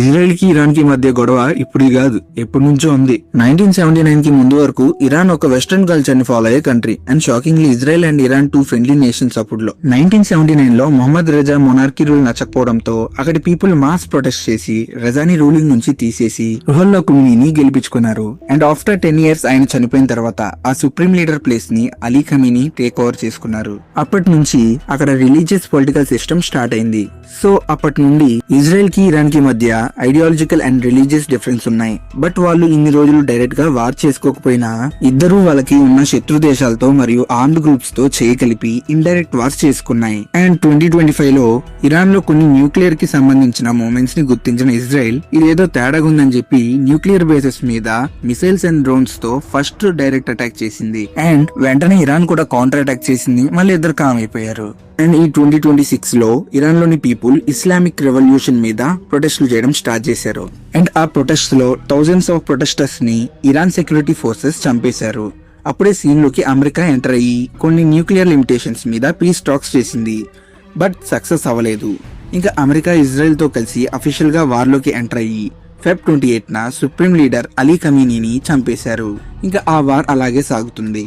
Israel కి Iran కి మధ్య గొడవ ఇప్పుడు కాదు, ఎప్పటి నుంచో ఉంది. 1979 కి ముందు వరకు ఇరాన్ ఒక వెస్టర్న్ కల్చర్ ని ఫాలో అయ్యే country. And shockingly Israel and Iran two friendly nations అప్పుడులో. 1979 లో మొహమ్మద్ రెజా మొనార్కీ రూల్ నచ్చకపోవడంతో అక్కడి పీపుల్ మాస్ ప్రొటెస్ట్ చేసి రెజాని రూలింగ్ నుంచి తీసేసి రుహల్లా ఖమీనీని గెలిపించుకున్నారు. అండ్ ఆఫ్టర్ 10 years ఆయన చనిపోయిన తర్వాత ఆ సుప్రీం లీడర్ ప్లేస్ ని అలీ ఖమీనీ టేక్ ఓవర్ చేసుకున్నారు. అప్పటి నుంచి అక్కడ రిలీజియస్ పొలిటికల్ సిస్టమ్ స్టార్ట్ అయింది. సో అప్పటి నుండి ఇజ్రాయెల్ కి ఇరాన్ కి మధ్య ఐడియాలజికల్ అండ్ రిలీజియస్ డిఫరెన్స్ ఉన్నాయి. బట్ వాళ్ళు ఇన్ని రోజులు డైరెక్ట్ గా వార్ చేసుకోకపోయినా ఇద్దరు వాళ్ళకి ఉన్న శత్రు దేశాలతో మరియు ఆర్మ్డ్ గ్రూప్స్ తో చేయగలిపి ఇండైరెక్ట్ వార్స్ చేసుకున్నాయి. అండ్ 2025 లో ఇరాన్ లో కొన్ని న్యూక్లియర్ కి సంబంధించిన మూమెంట్స్ ని గుర్తించిన ఇజ్రాయెల్ ఇదేదో తేడాగా ఉందని చెప్పి న్యూక్లియర్ బేసెస్ మీద మిసైల్స్ అండ్ డ్రోన్స్ తో ఫస్ట్ డైరెక్ట్ అటాక్ చేసింది. అండ్ వెంటనే ఇరాన్ కూడా కౌంటర్ అటాక్ చేసింది. మళ్ళీ ఇద్దరు కామ్ అయిపోయారు. అండ్ ఈ 2026 లో ఇరాన్ లోని పీపుల్ ఇస్లామిక్ రెవల్యూషన్ మీద ప్రొటెస్ట్లు చేయడం స్టార్ట్ చేశారు. అండ్ ఆ ప్రొటెస్ట్ లో థౌజండ్స్ ఆఫ్ ప్రొటెస్టర్స్ ని ఇరాన్ సెక్యూరిటీ ఫోర్సెస్ చంపేశారు. అప్పుడే సీన్ లోకి అమెరికా ఎంటర్ అయ్యి కొన్ని న్యూక్లియర్ లిమిటేషన్స్ మీద పీస్ టాక్స్ చేసింది. బట్ సక్సెస్ అవ్వలేదు. ఇంకా అమెరికా ఇజ్రాయెల్ తో కలిసి అఫీషియల్ గా వార్ లోకి ఎంటర్ అయ్యి Feb 28న సుప్రీం లీడర్ అలీ ఖమీనీని చంపేశారు. ఇంకా ఆ వార్ అలాగే సాగుతుంది.